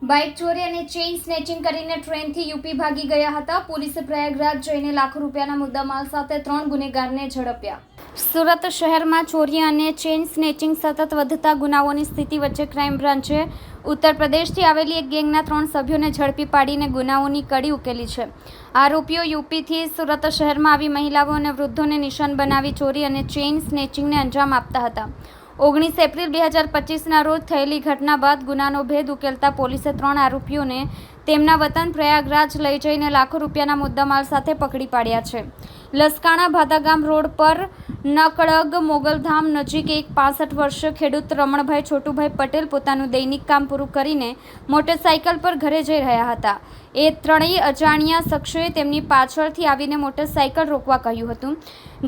Bike ચોરી અને chain snatching કરીને ટ્રેનથી યુપી ભાગી ગયા હતા. પોલીસે પ્રયાગરાજ જઈને લાખો રૂપિયાના મુદ્દામાલ સાથે 3 ગુનેગારને ઝડપ્યા. સુરત શહેરમાં ચોરી અને ચેઇન સ્નેચિંગ સતત વધતા ગુનાઓની સ્થિતિ વચ્ચે ક્રાઇમ બ્રાન્ચે ઉત્તર પ્રદેશથી આવેલી એક ગેંગના 3 સભ્યોને ઝડપી પાડીને ગુનાઓની કડી ઉકેલી છે. આરોપીઓ યુપીથી સુરત શહેરમાં આવી મહિલાઓ અને વૃદ્ધોને નિશાન બનાવી ચોરી અને ચેઇન સ્નેચિંગને અંજામ આપતા હતા. 19 એપ્રિલ 2025ના રોજ થયેલી ઘટના બાદ ગુનાનો ભેદ ઉકેલતા પોલીસે 3 આરોપીઓને તેમના વતન પ્રયાગરાજ લઈ જઈને લાખો રૂપિયાના મુદ્દામાલ સાથે પકડી પાડ્યા છે. લસકાણા ભાદાગામ રોડ પર નકળગ મોગલધામ નજીક એક 65 વર્ષીય ખેડૂત રમણભાઈ છોટુભાઈ પટેલ પોતાનું દૈનિક કામ પૂરું કરીને મોટરસાઇકલ પર ઘરે જઈ રહ્યા હતા. એ ત્રણેય અજાણ્યા શખ્સોએ તેમની પાછળથી આવીને મોટરસાઇકલ રોકવા કહ્યું હતું.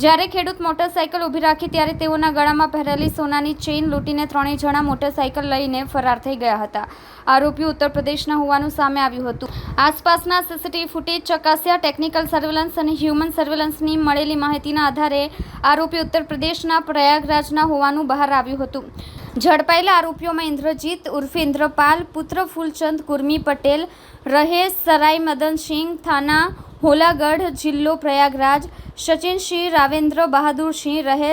જ્યારે ખેડૂત મોટરસાઇકલ ઊભી રાખી ત્યારે તેઓના ગળામાં પહેરેલી સોનાની ચેઇન લૂંટીને ત્રણેય જણા મોટરસાઇકલ લઈને ફરાર થઈ ગયા હતા. આરોપીઓ ઉત્તર પ્રદેશના હોવાનું સામે આવ્યું હતું. આસપાસના સીસીટીવી ફૂટેજ ચકાસ્યા. ટેકનિકલ સર્વેલન્સ અને હ્યુમન સર્વેલન્સની મળેલી માહિતીના આધારે આરોપી ઉત્તર પ્રદેશના પ્રયાગરાજના હોવાનું બહાર આવ્યું હતું. ઝડપાયેલા આરોપીઓમાં ઇન્દ્રજીત ઉર્ફે ઇન્દ્રપાલ પુત્ર ફૂલચંદ કુર્મી પટેલ રહે સરાય મદનસિંહ થાના હોલાગઢ જિલ્લો પ્રયાગરાજ, સચિનસિંહ રાવેન્દ્ર બહાદુરસિંહ રહે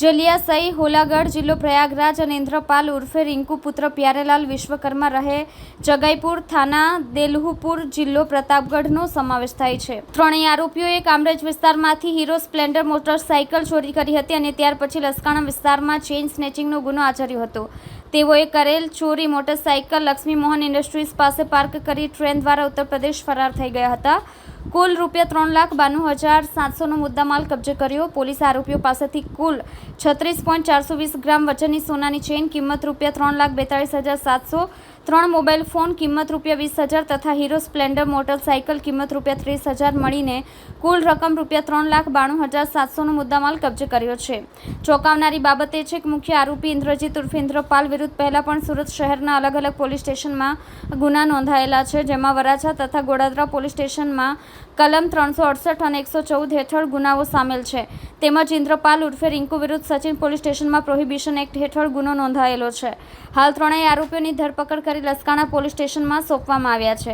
જલિયાસઈ હોલાગઢ જિલ્લો પ્રયાગરાજ અને ઇન્દ્રપાલ ઉર્ફે રિંકુ પુત્ર પ્યારેલાલ વિશ્વકર્મા રહે જગાઈપુર થાના દેલહુપુર જિલ્લો પ્રતાપગઢનો સમાવેશ થાય છે. ત્રણેય આરોપીઓએ કામરેજ વિસ્તારમાંથી હીરો સ્પ્લેન્ડર મોટરસાઇકલ ચોરી કરી હતી અને ત્યાર પછી લસકાણા વિસ્તારમાં ચેઇન સ્નેચિંગનો ગુનો આચર્યો હતો. તેઓએ કરેલ ચોરી મોટરસાઇકલ લક્ષ્મી મોહન ઇન્ડસ્ટ્રીઝ પાસે પાર્ક કરી ટ્રેન દ્વારા ઉત્તર પ્રદેશ ફરાર થઈ ગયા હતા. કુલ ₹3,92,700નો મુદ્દામાલ કબજે કર્યો. પોલીસે આરોપીઓ પાસેથી કુલ 36.420 ગ્રામ વજનની સોનાની ચેઇન કિંમત ₹3,42,700, 3 મોબાઈલ ફોન કિંમત ₹20,000 તથા હીરો સ્પ્લેન્ડર મોટરસાઇકલ કિંમત ₹30,000 મળીને કુલ રકમ ₹3,92,700નો મુદ્દામાલ કબજે કર્યો છે. ચોંકાવનારી બાબત એ છે કે મુખ્ય આરોપી ઇન્દ્રજીત ઉર્ફે ઇન્દ્રપાલ વિરુદ્ધ પહેલા પણ સુરત શહેરના અલગ અલગ પોલીસ સ્ટેશનમાં ગુના નોંધાયેલા છે, જેમાં વરાછા તથા ગોડાદરા પોલીસ સ્ટેશનમાં કલમ 368 અને 114 હેઠળ ગુનાઓ સામેલ છે. તેમજ ઇન્દ્રપાલ ઉર્ફે રિંકુ વિરુદ્ધ સચિન પોલીસ સ્ટેશનમાં પ્રોહિબિશન એક્ટ હેઠળ ગુનો નોંધાયેલો છે. હાલ ત્રણેય આરોપીઓની ધરપકડ કરી લસકાણા પોલીસ સ્ટેશનમાં સોંપવામાં આવ્યા છે.